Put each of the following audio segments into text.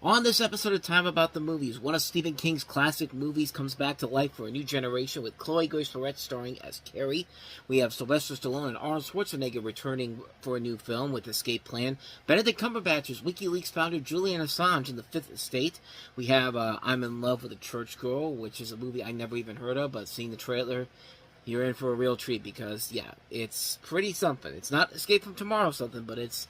On this episode of Time About the Movies, one of Stephen King's classic movies comes back to life for a new generation with Chloe Grace Moretz starring as Carrie. We have Sylvester Stallone and Arnold Schwarzenegger returning for a new film with Escape Plan. Benedict Cumberbatch as WikiLeaks founder Julian Assange in The Fifth Estate. We have I'm in Love with a Church Girl, which is a movie I never even heard of, but seeing the trailer, you're in for a real treat because, yeah, it's pretty something. It's not Escape from Tomorrow something, but it's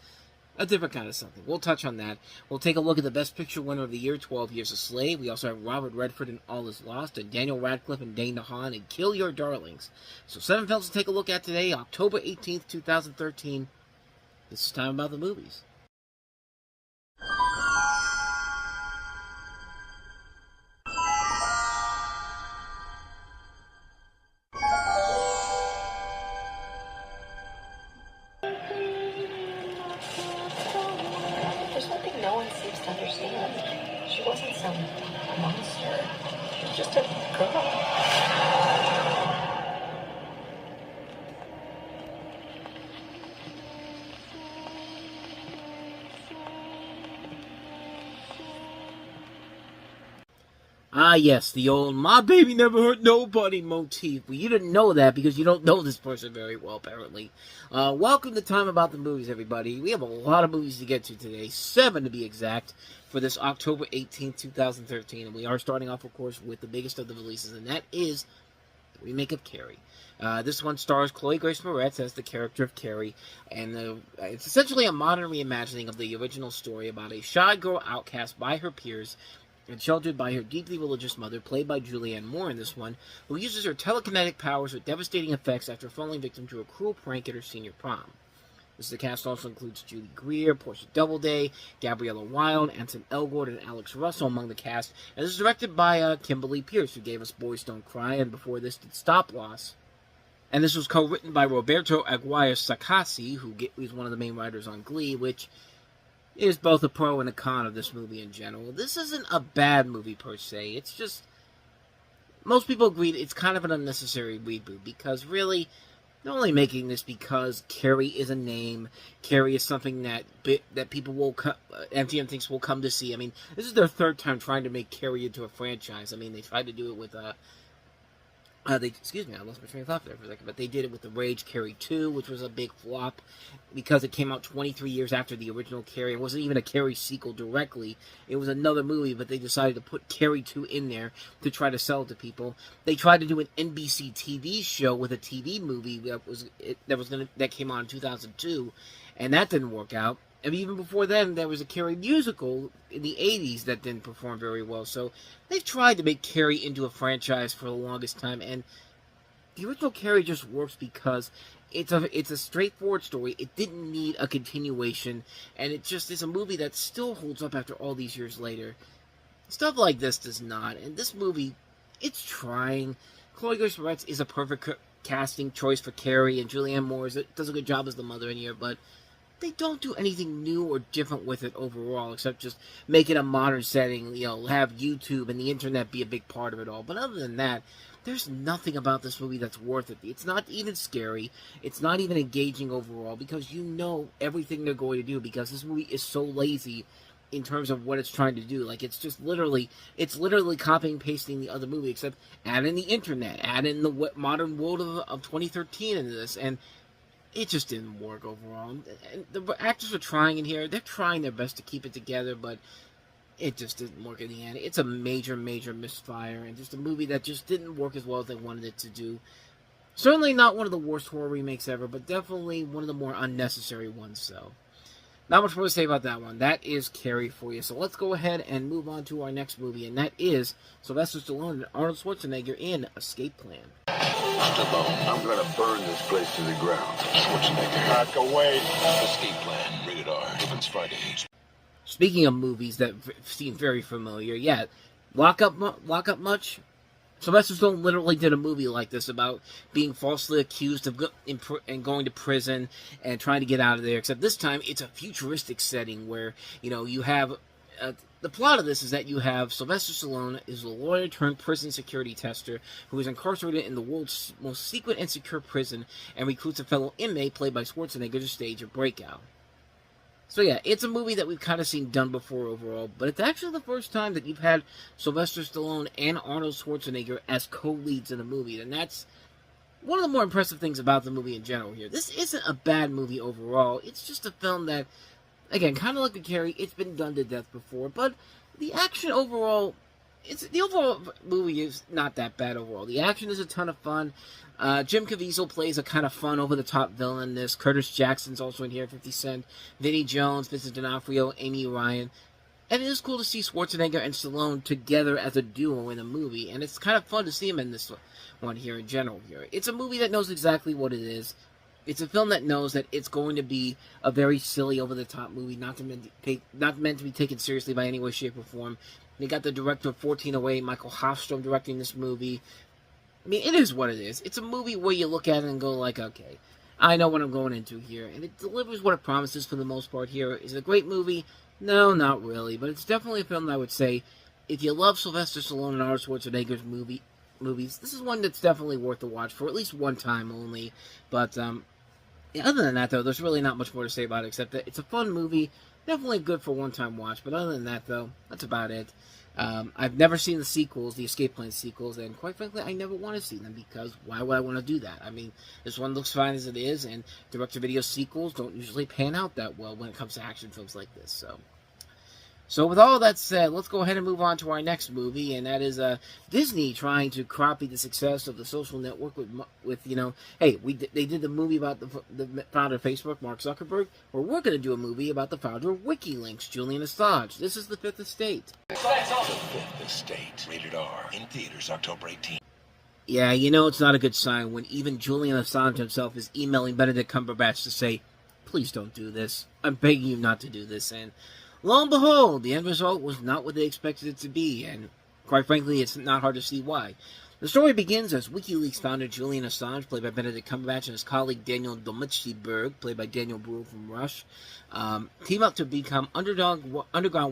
a different kind of something. We'll touch on that. We'll take a look at the Best Picture winner of the year, 12 Years a Slave. We also have Robert Redford in All Is Lost, and Daniel Radcliffe and Dane DeHaan in Kill Your Darlings. So 7 films to take a look at today, October 18th, 2013. This is Time About the Movies. No one seems to understand. She wasn't some monster. She was just a girl. Ah, yes, the old "my baby never hurt nobody" motif. Well, you didn't know that because you don't know this person very well, apparently. Welcome to Time About the Movies, everybody. We have a lot of movies to get to today, 7 to be exact, for this October 18th, 2013. And we are starting off, of course, with the biggest of the releases, and that is the remake of Carrie. This one stars Chloe Grace Moretz as the character of Carrie, and it's essentially a modern reimagining of the original story about a shy girl outcast by her peers and sheltered by her deeply religious mother, played by Julianne Moore in this one, who uses her telekinetic powers with devastating effects after falling victim to a cruel prank at her senior prom. The cast also includes Judy Greer, Portia Doubleday, Gabriella Wilde, Anson Elgort, and Alex Russell among the cast, and this is directed by Kimberly Pierce, who gave us Boys Don't Cry, and before this did Stop Loss. And this was co-written by Roberto Aguirre-Sacasi, who is one of the main writers on Glee, which is both a pro and a con of this movie in general. This isn't a bad movie per se. It's just, most people agree it's kind of an unnecessary reboot because really, they're only making this because Carrie is a name. Carrie is something that people will MGM thinks will come to see. I mean, this is their third time trying to make Carrie into a franchise. I mean, they tried to do it with excuse me, I lost my train of thought there for a second, but they did it with The Rage Carrie 2, which was a big flop because it came out 23 years after the original Carrie. It wasn't even a Carrie sequel directly. It was another movie, but they decided to put Carrie 2 in there to try to sell it to people. They tried to do an NBC TV show with a TV movie that came out in 2002, and that didn't work out. And even before then, there was a Carrie musical in the 80s that didn't perform very well. So they've tried to make Carrie into a franchise for the longest time. And the original Carrie just works because it's a straightforward story. It didn't need a continuation. And it just is a movie that still holds up after all these years later. Stuff like this does not. And this movie, it's trying. Chloe Grace Moretz is a perfect casting choice for Carrie. And Julianne Moore does a good job as the mother in here. But they don't do anything new or different with it overall, except just make it a modern setting, have YouTube and the internet be a big part of it all. But other than that, there's nothing about this movie that's worth it. It's not even scary. It's not even engaging overall, because you know everything they're going to do, because this movie is so lazy in terms of what it's trying to do. Like, it's literally copying and pasting the other movie, except add in the internet, add in the modern world of 2013 into this, and it just didn't work overall. And the actors are trying in here. They're trying their best to keep it together, but it just didn't work in the end. It's a major, major misfire, and just a movie that just didn't work as well as they wanted it to do. Certainly not one of the worst horror remakes ever, but definitely one of the more unnecessary ones, so not much more to say about that one. That is Carrie for you. So let's go ahead and move on to our next movie, and that is Sylvester Stallone and Arnold Schwarzenegger in Escape Plan. Stallone, I'm gonna burn this place to the ground. Schwarzenegger. Back away. Escape Plan. Rated R. Opens Friday. Speaking of movies that seem very familiar, yeah, Lock Up much? Sylvester Stallone literally did a movie like this about being falsely accused of and going to prison and trying to get out of there, except this time it's a futuristic setting where, you have the plot of this is that you have Sylvester Stallone is a lawyer turned prison security tester who is incarcerated in the world's most secret and secure prison and recruits a fellow inmate played by Schwarzenegger to stage a breakout. So yeah, it's a movie that we've kind of seen done before overall, but it's actually the first time that you've had Sylvester Stallone and Arnold Schwarzenegger as co-leads in a movie, and that's one of the more impressive things about the movie in general here. This isn't a bad movie overall. It's just a film that, again, kind of like a Carrie, it's been done to death before, but the action overall, the overall movie is not that bad overall. The action is a ton of fun. Jim Caviezel plays a kind of fun, over-the-top villain in this. Curtis Jackson's also in here, 50 Cent. Vinnie Jones, Vincent D'Onofrio, Amy Ryan. And it is cool to see Schwarzenegger and Stallone together as a duo in a movie. And it's kind of fun to see them in this one here in general here. It's a movie that knows exactly what it is. It's a film that knows that it's going to be a very silly, over-the-top movie, not meant to be taken seriously by any way, shape, or form. They got the director of 1408, Michael Hofstrom, directing this movie. I mean, it is what it is. It's a movie where you look at it and go like, okay, I know what I'm going into here. And it delivers what it promises for the most part here. Is it a great movie? No, not really. But it's definitely a film that I would say, if you love Sylvester Stallone and Arnold Schwarzenegger's movies, this is one that's definitely worth a watch for at least one time only. But yeah, other than that, though, there's really not much more to say about it, except that it's a fun movie. Definitely good for one-time watch. But other than that, though, that's about it. I've never seen the sequels, the Escape Plan sequels, and quite frankly, I never want to see them, because why would I want to do that? I mean, this one looks fine as it is, and direct-to-video sequels don't usually pan out that well when it comes to action films like this, So with all that said, let's go ahead and move on to our next movie, and that is Disney trying to copy the success of The Social Network with you know, hey, they did the movie about the founder of Facebook, Mark Zuckerberg, or we're going to do a movie about the founder of WikiLeaks, Julian Assange. This is The Fifth Estate. The Fifth Estate, rated R, in theaters October 18th. Yeah, you know it's not a good sign when even Julian Assange himself is emailing Benedict Cumberbatch to say, please don't do this. I'm begging you not to do this, and lo and behold, the end result was not what they expected it to be, and quite frankly, it's not hard to see why. The story begins as WikiLeaks founder Julian Assange, played by Benedict Cumberbatch, and his colleague Daniel Domitschberg, played by Daniel Bruhl from Rush, team up to become underground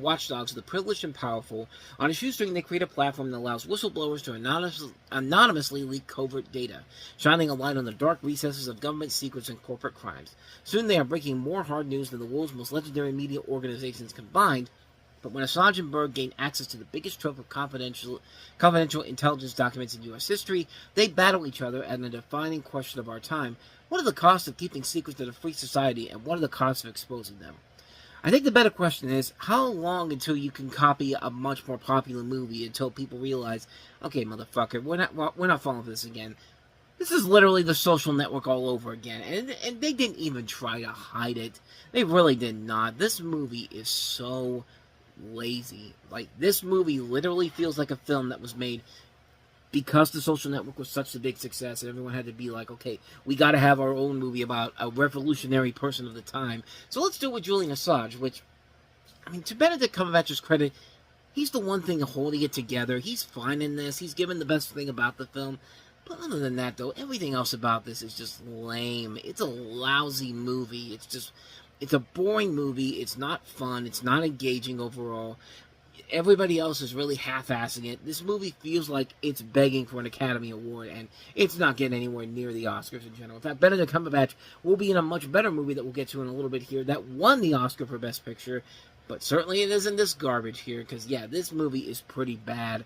watchdogs of the privileged and powerful. On a shoestring, they create a platform that allows whistleblowers to anonymously leak covert data, shining a light on the dark recesses of government secrets and corporate crimes. Soon they are breaking more hard news than the world's most legendary media organizations combined. But when Assange and Berg gain access to the biggest trove of confidential intelligence documents in U.S. history, they battle each other at a defining question of our time. What are the costs of keeping secrets in a free society, and what are the costs of exposing them? I think the better question is, how long until you can copy a much more popular movie until people realize, okay, motherfucker, we're not falling for this again. This is literally The Social Network all over again, and they didn't even try to hide it. They really did not. This movie is so lazy. Like, this movie literally feels like a film that was made because The Social Network was such a big success, and everyone had to be like, okay, we got to have our own movie about a revolutionary person of the time, so let's do it with Julian Assange, which, I mean, to Benedict Cumberbatch's credit, he's the one thing holding it together. He's fine in this. He's given the best thing about the film. But other than that, though, everything else about this is just lame. It's a lousy movie. It's a boring movie. It's not fun. It's not engaging overall. Everybody else is really half-assing it. This movie feels like it's begging for an Academy Award, and it's not getting anywhere near the Oscars in general. In fact, Benedict Cumberbatch will be in a much better movie that we'll get to in a little bit here that won the Oscar for Best Picture, but certainly it isn't this garbage here, because, yeah, this movie is pretty bad.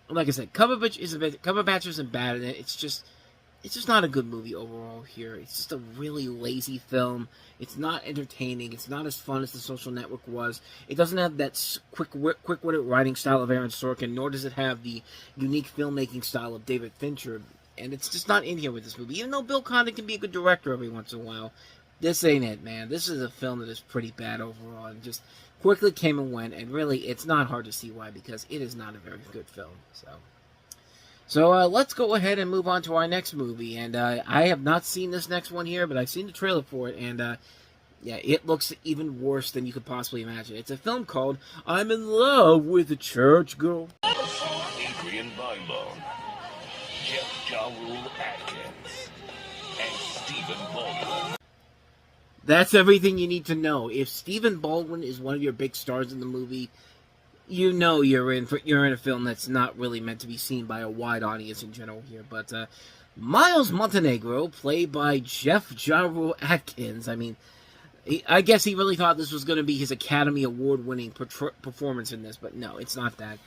Like I said, Cumberbatch isn't bad in it. It's just not a good movie overall here. It's just a really lazy film. It's not entertaining. It's not as fun as The Social Network was. It doesn't have that quick-witted writing style of Aaron Sorkin, nor does it have the unique filmmaking style of David Fincher. And it's just not in here with this movie. Even though Bill Condon can be a good director every once in a while, this ain't it, man. This is a film that is pretty bad overall, and just quickly came and went. And really, it's not hard to see why, because it is not a very good film. So let's go ahead and move on to our next movie. And I have not seen this next one here, but I've seen the trailer for it. And yeah, it looks even worse than you could possibly imagine. It's a film called I'm in Love with a Church Girl. Adrian Beinbone, Jeff Ja Rule Atkins, and Stephen Baldwin. That's everything you need to know. If Stephen Baldwin is one of your big stars in the movie, you know you're in a film that's not really meant to be seen by a wide audience in general here. But Miles Montenegro, played by Jeff Ja Rule Atkins, I mean, I guess he really thought this was going to be his Academy Award-winning performance in this, but no, it's not that.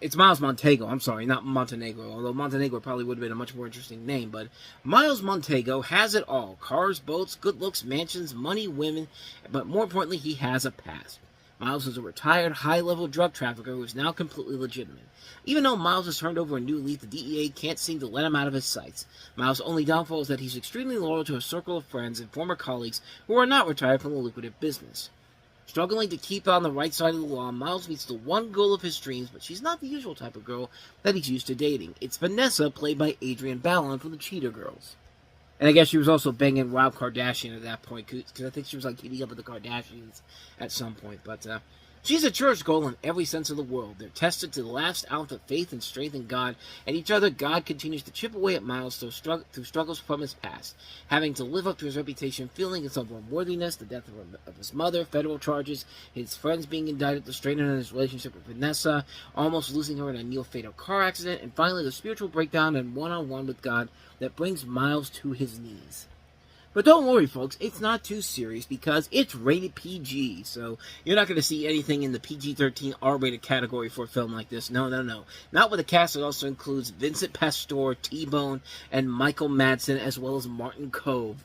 It's Miles Montego. I'm sorry, not Montenegro. Although Montenegro probably would have been a much more interesting name. But Miles Montego has it all. Cars, boats, good looks, mansions, money, women. But more importantly, he has a past. Miles is a retired, high-level drug trafficker who is now completely legitimate. Even though Miles has turned over a new leaf, the DEA can't seem to let him out of his sights. Miles' only downfall is that he's extremely loyal to a circle of friends and former colleagues who are not retired from the lucrative business. Struggling to keep on the right side of the law, Miles meets the one girl of his dreams, but she's not the usual type of girl that he's used to dating. It's Vanessa, played by Adrienne Bailon from the Cheetah Girls. And I guess she was also banging Rob Kardashian at that point, because I think she was like keeping up with the Kardashians at some point. But she's a church girl in every sense of the word. They're tested to the last ounce of faith and strength in God and each other. God continues to chip away at Miles through struggles from his past, having to live up to his reputation, feeling his unworthiness, the death of his mother, federal charges, his friends being indicted, the strain on his relationship with Vanessa, almost losing her in a near-fatal car accident, and finally the spiritual breakdown and one-on-one with God that brings Miles to his knees. But don't worry, folks, it's not too serious because it's rated PG, so you're not going to see anything in the PG-13 R-rated category for a film like this. No, no, no. Not with a cast that also includes Vincent Pastore, T-Bone, and Michael Madsen, as well as Martin Cove,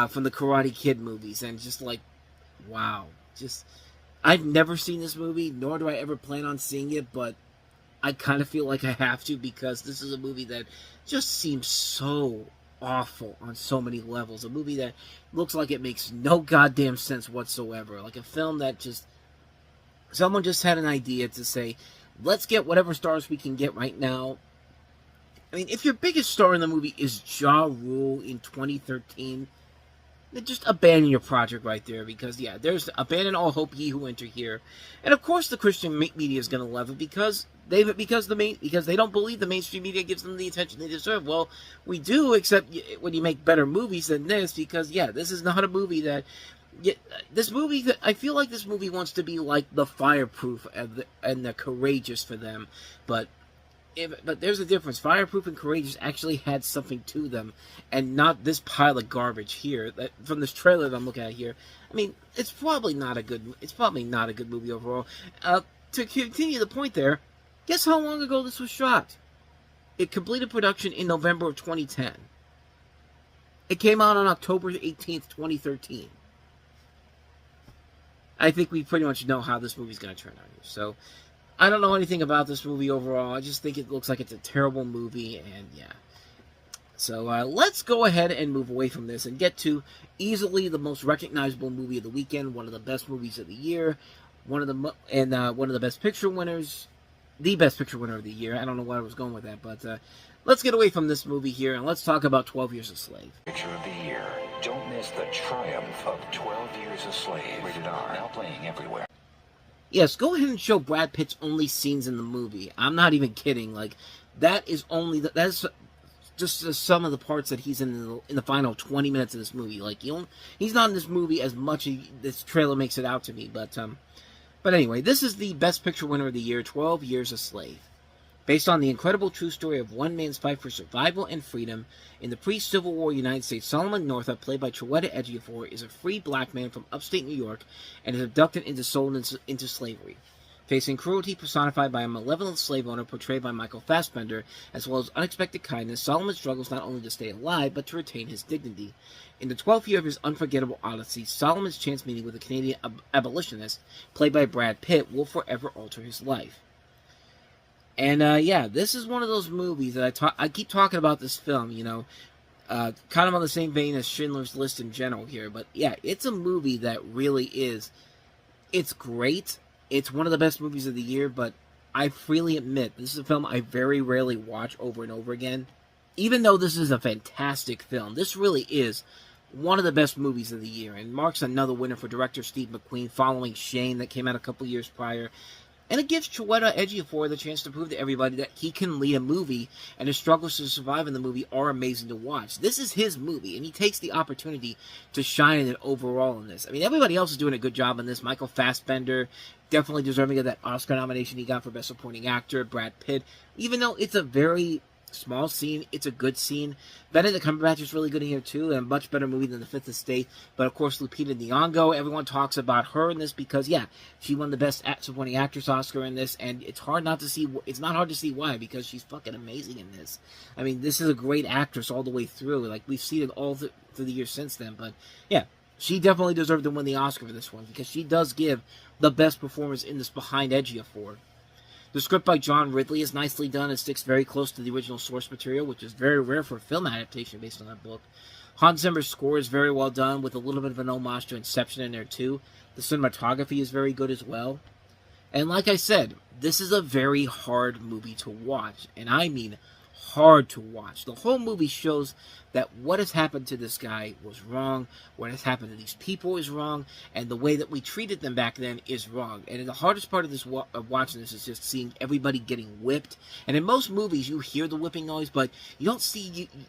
from the Karate Kid movies. And just like, wow. I've never seen this movie, nor do I ever plan on seeing it, but I kind of feel like I have to because this is a movie that just seems so awful on so many levels. A movie that looks like it makes no goddamn sense whatsoever. Like a film that someone just had an idea to say, let's get whatever stars we can get right now. I mean, if your biggest star in the movie is Ja Rule in 2013, then just abandon your project right there, because there's abandon all hope ye who enter here. And of course the Christian media is going to love it because they don't believe the mainstream media gives them the attention they deserve. Well, we do, except when you make better movies than this, because this is not a movie that I feel like this movie wants to be like The Fireproof and the Courageous for them, but there's a difference. Fireproof and Courageous actually had something to them, and not this pile of garbage here. From this trailer that I'm looking at here, I mean, it's probably not a good movie overall. To continue the point there, guess how long ago this was shot? It completed production in November of 2010. It came out on October 18th, 2013. I think we pretty much know how this movie's going to turn out here. So, I don't know anything about this movie overall. I just think it looks like it's a terrible movie, and So, let's go ahead and move away from this and get to easily the most recognizable movie of the weekend, one of the best movies of the year, one of the best picture winners, the best picture winner of the year. I don't know why I was going with that, but let's get away from this movie here, and let's talk about 12 Years a Slave. Picture of the year. Don't miss the triumph of 12 Years a Slave. Rated R. Now playing everywhere. Yes, go ahead and show Brad Pitt's only scenes in the movie. I'm not even kidding. Like, that's just some of the parts that he's in the final 20 minutes of this movie. Like, he's not in this movie as much as this trailer makes it out to me. But anyway, this is the Best Picture winner of the year, 12 Years a Slave. Based on the incredible true story of one man's fight for survival and freedom in the pre-Civil War United States, Solomon Northup, played by Chiwetel Ejiofor, is a free black man from upstate New York and is abducted and sold into slavery. Facing cruelty personified by a malevolent slave owner portrayed by Michael Fassbender, as well as unexpected kindness, Solomon struggles not only to stay alive, but to retain his dignity. In the 12th year of his unforgettable odyssey, Solomon's chance meeting with a Canadian abolitionist, played by Brad Pitt, will forever alter his life. And, this is one of those movies that I keep talking about this film, kind of on the same vein as Schindler's List in general here. But, it's a movie that really it's great. It's one of the best movies of the year, but I freely admit, this is a film I very rarely watch over and over again. Even though this is a fantastic film, this really is one of the best movies of the year, and marks another winner for director Steve McQueen, following Shane that came out a couple years prior. And it gives Chiwetel Ejiofor the chance to prove to everybody that he can lead a movie, and his struggles to survive in the movie are amazing to watch. This is his movie, and he takes the opportunity to shine in it overall in this. I mean, everybody else is doing a good job in this. Michael Fassbender, definitely deserving of that Oscar nomination he got for Best Supporting Actor. Brad Pitt, even though it's a very Small scene, it's a good scene. Benedict Cumberbatch is really good in here too, and a much better movie than The Fifth Estate. But of course, Lupita Nyong'o, everyone talks about her in this because, yeah, she won the Best Supporting Actress Oscar in this, and it's hard not to see. It's not hard to see why, because she's fucking amazing in this. I mean, this is a great actress all the way through. Like, we've seen it all through the years since then. But yeah, she definitely deserved to win the Oscar for this one because she does give the best performance in this behind Ejiofor. The script by John Ridley is nicely done and sticks very close to the original source material, which is very rare for a film adaptation based on that book. Hans Zimmer's score is very well done, with a little bit of an homage to Inception in there too. The cinematography is very good as well. And like I said, this is a very hard movie to watch, and I mean hard to watch. The whole movie shows that what has happened to this guy was wrong, what has happened to these people is wrong, and the way that we treated them back then is wrong. And the hardest part of this of watching this is just seeing everybody getting whipped. And in most movies, you hear the whipping noise, but you don't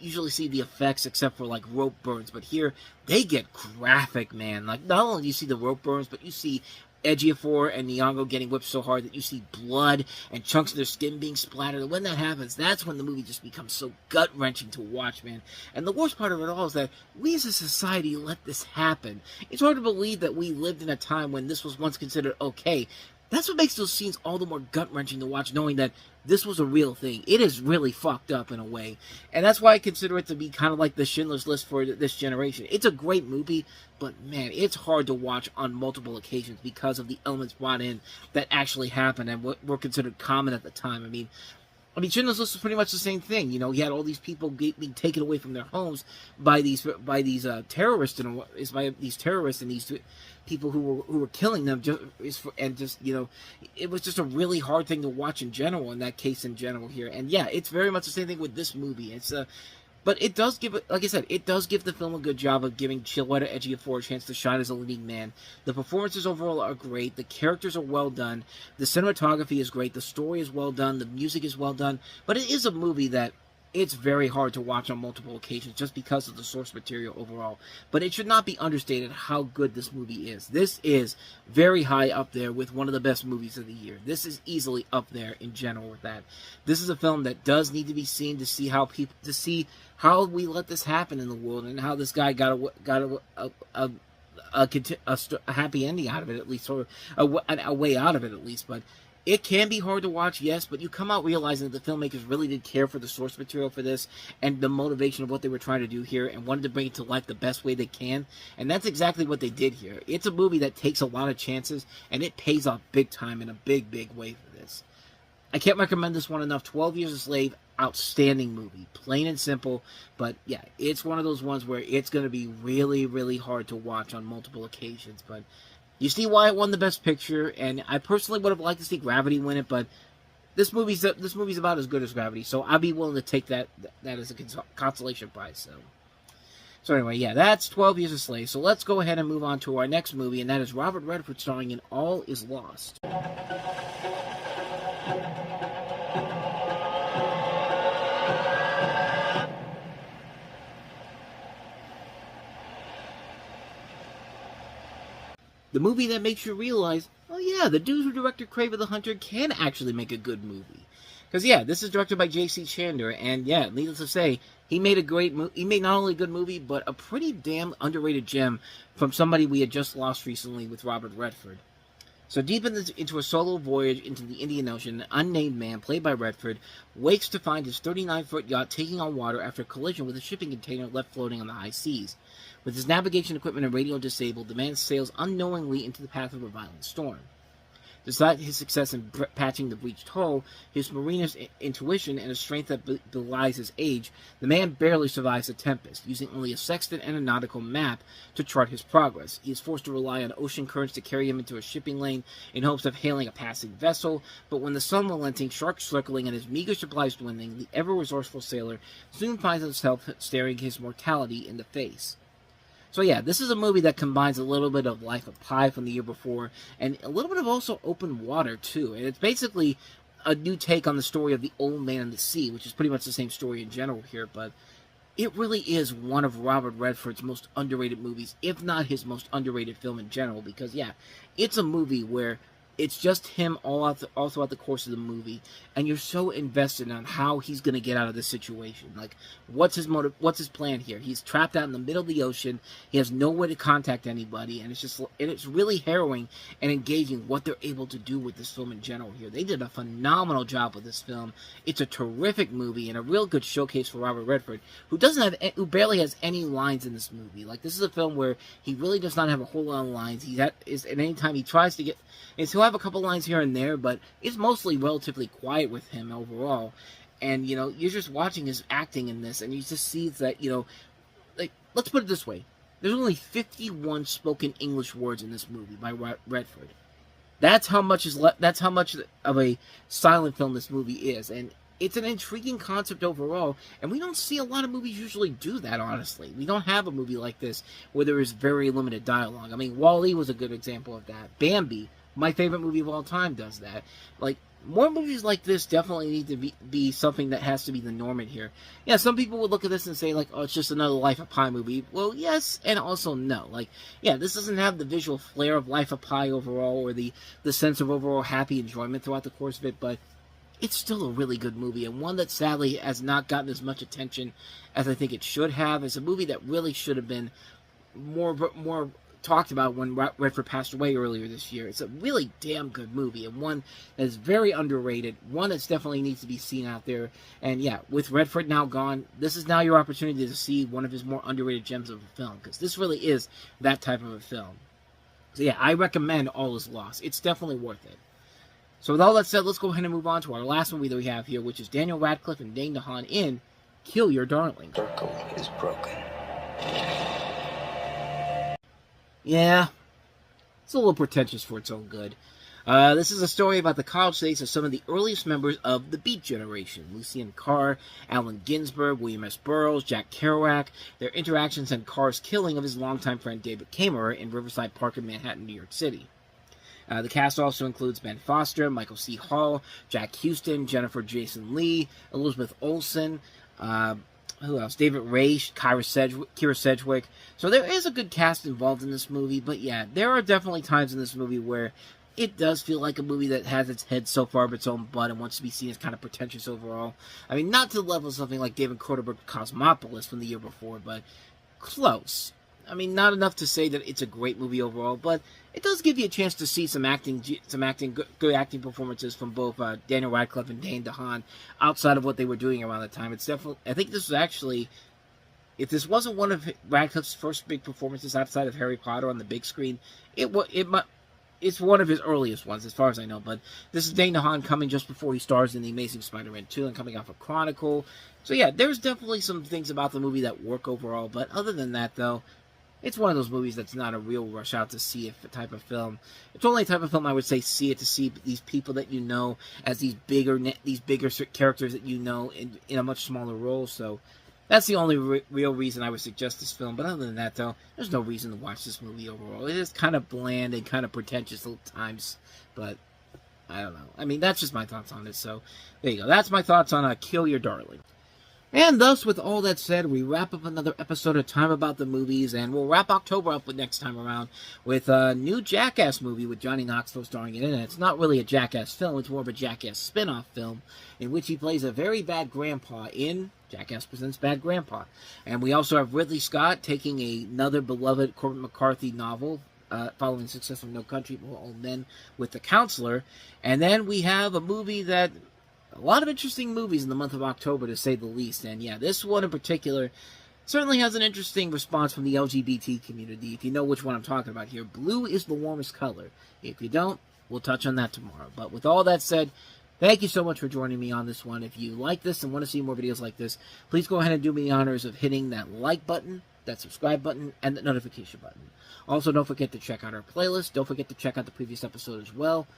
usually see the effects except for like rope burns. But here, they get graphic, man. Like, not only do you see the rope burns, but you see Ejiofor and Nyong'o getting whipped so hard that you see blood and chunks of their skin being splattered. And when that happens, that's when the movie just becomes so gut-wrenching to watch, man. And the worst part of it all is that we as a society let this happen. It's hard to believe that we lived in a time when this was once considered okay. That's what makes those scenes all the more gut-wrenching to watch, knowing that this was a real thing. It is really fucked up in a way. And that's why I consider it to be kind of like the Schindler's List for this generation. It's a great movie, but man, it's hard to watch on multiple occasions because of the elements brought in that actually happened and what were considered common at the time. I mean, Schindler's List was pretty much the same thing. You know, he had all these people being taken away from their homes by these terrorists and these people who were killing them. You know, it was just a really hard thing to watch in general. In that case, in general here, and yeah, it's very much the same thing with this movie. But it does give, like I said, it does give the film a good job of giving Chiwetel Ejiofor a chance to shine as a leading man. The performances overall are great. The characters are well done. The cinematography is great. The story is well done. The music is well done. But it is a movie that it's very hard to watch on multiple occasions just because of the source material overall. But it should not be understated how good this movie is. This is very high up there with one of the best movies of the year. This is easily up there in general with that. This is a film that does need to be seen to see how we let this happen in the world and how this guy got a happy ending out of it, at least, or a way out of it, at least. But it can be hard to watch, yes, but you come out realizing that the filmmakers really did care for the source material for this and the motivation of what they were trying to do here and wanted to bring it to life the best way they can. And that's exactly what they did here. It's a movie that takes a lot of chances, and it pays off big time in a big, big way for this. I can't recommend this one enough. 12 Years a Slave, outstanding movie. Plain and simple, but yeah, it's one of those ones where it's going to be really, really hard to watch on multiple occasions, but you see why it won the Best Picture, and I personally would have liked to see Gravity win it, but this movie's about as good as Gravity, so I'd be willing to take that as a consolation prize. So anyway, yeah, that's 12 Years a Slave. So let's go ahead and move on to our next movie, and that is Robert Redford starring in All Is Lost. The movie that makes you realize, oh yeah, the dude who directed Kraven the Hunter can actually make a good movie. Because yeah, this is directed by J.C. Chandor, and yeah, needless to say, he made he made not only a good movie, but a pretty damn underrated gem from somebody we had just lost recently with Robert Redford. So deep into a solo voyage into the Indian Ocean, an unnamed man, played by Redford, wakes to find his 39-foot yacht taking on water after a collision with a shipping container left floating on the high seas. With his navigation equipment and radio disabled, the man sails unknowingly into the path of a violent storm. Despite his success in patching the breached hull, his mariner's intuition, and a strength that belies his age, the man barely survives the tempest, using only a sextant and a nautical map to chart his progress. He is forced to rely on ocean currents to carry him into a shipping lane in hopes of hailing a passing vessel, but when the sun relenting, sharks circling, and his meager supplies dwindling, the ever-resourceful sailor soon finds himself staring his mortality in the face. So yeah, this is a movie that combines a little bit of Life of Pi from the year before, and a little bit of also Open Water, too. And it's basically a new take on the story of the Old Man and the Sea, which is pretty much the same story in general here, but it really is one of Robert Redford's most underrated movies, if not his most underrated film in general, because yeah, it's a movie where it's just him all throughout the course of the movie, and you're so invested on how he's going to get out of this situation. Like, what's his motive? What's his plan here? He's trapped out in the middle of the ocean. He has no way to contact anybody, and it's really harrowing and engaging what they're able to do with this film in general. Here, they did a phenomenal job with this film. It's a terrific movie and a real good showcase for Robert Redford, who barely has any lines in this movie. Like, this is a film where he really does not have a whole lot of lines. At any time he tries to get, he'll have a couple lines here and there, but it's mostly relatively quiet with him overall. And, you're just watching his acting in this, and you just see that, like, let's put it this way. There's only 51 spoken English words in this movie by Redford. That's how much of a silent film this movie is, and it's an intriguing concept overall, and we don't see a lot of movies usually do that, honestly. We don't have a movie like this where there is very limited dialogue. I mean, Wall-E was a good example of that. Bambi, my favorite movie of all time, does that. Like, more movies like this definitely need to be something that has to be the norm in here. Yeah, some people would look at this and say, like, oh, it's just another Life of Pi movie. Well, yes, and also no. Like, yeah, this doesn't have the visual flair of Life of Pi overall, or the sense of overall happy enjoyment throughout the course of it, but it's still a really good movie, and one that sadly has not gotten as much attention as I think it should have. It's a movie that really should have been more talked about when Redford passed away earlier this year. It's a really damn good movie, and one that is very underrated, one that definitely needs to be seen out there. And yeah, with Redford now gone, this is now your opportunity to see one of his more underrated gems of a film, because this really is that type of a film. So yeah, I recommend All Is Lost. It's definitely worth it. So with all that said, let's go ahead and move on to our last movie that we have here, which is Daniel Radcliffe and Dane DeHaan in Kill Your Darling. Circle is broken. Yeah, it's a little pretentious for its own good. This is a story about the college days of some of the earliest members of the Beat Generation. Lucien Carr, Allen Ginsberg, William S. Burroughs, Jack Kerouac, their interactions and Carr's killing of his longtime friend David Kamerer in Riverside Park in Manhattan, New York City. The cast also includes Ben Foster, Michael C. Hall, Jack Houston, Jennifer Jason Leigh, Elizabeth Olsen, who else? David Raish, Kira Sedgwick. So there is a good cast involved in this movie, but yeah, there are definitely times in this movie where it does feel like a movie that has its head so far up its own butt and wants to be seen as kind of pretentious overall. I mean, not to the level of something like David Cronenberg's Cosmopolis from the year before, but close. I mean, not enough to say that it's a great movie overall, but it does give you a chance to see some good acting performances from both Daniel Radcliffe and Dane DeHaan outside of what they were doing around the time. It's definitely, I think this was actually, if this wasn't one of Radcliffe's first big performances outside of Harry Potter on the big screen, it's one of his earliest ones, as far as I know. But this is Dane DeHaan coming just before he stars in The Amazing Spider-Man 2 and coming off of Chronicle. So yeah, there's definitely some things about the movie that work overall, but other than that, though, it's one of those movies that's not a real rush out to see it type of film. It's only a type of film I would say see it to see these people that you know as these bigger characters that you know in a much smaller role. So that's the only real reason I would suggest this film. But other than that, though, there's no reason to watch this movie overall. It is kind of bland and kind of pretentious at times, but I don't know. I mean, that's just my thoughts on it. So there you go. That's my thoughts on Kill Your Darling. And thus, with all that said, we wrap up another episode of Time About the Movies, and we'll wrap October up with next time around with a new Jackass movie with Johnny Knoxville starring in it. And it's not really a Jackass film, it's more of a Jackass spin-off film in which he plays a very bad grandpa in Jackass Presents Bad Grandpa. And we also have Ridley Scott taking another beloved Cormac McCarthy novel, following the success of No Country for Old Men, with The Counselor. And then we have a movie that... a lot of interesting movies in the month of October, to say the least. And yeah, this one in particular certainly has an interesting response from the LGBT community. If you know which one I'm talking about here, blue is the warmest color. If you don't, we'll touch on that tomorrow. But with all that said, thank you so much for joining me on this one. If you like this and want to see more videos like this, please go ahead and do me the honors of hitting that like button, that subscribe button, and that notification button. Also, don't forget to check out our playlist. Don't forget to check out the previous episode as well.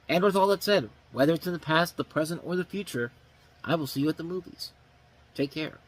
And with all that said, whether it's in the past, the present, or the future, I will see you at the movies. Take care.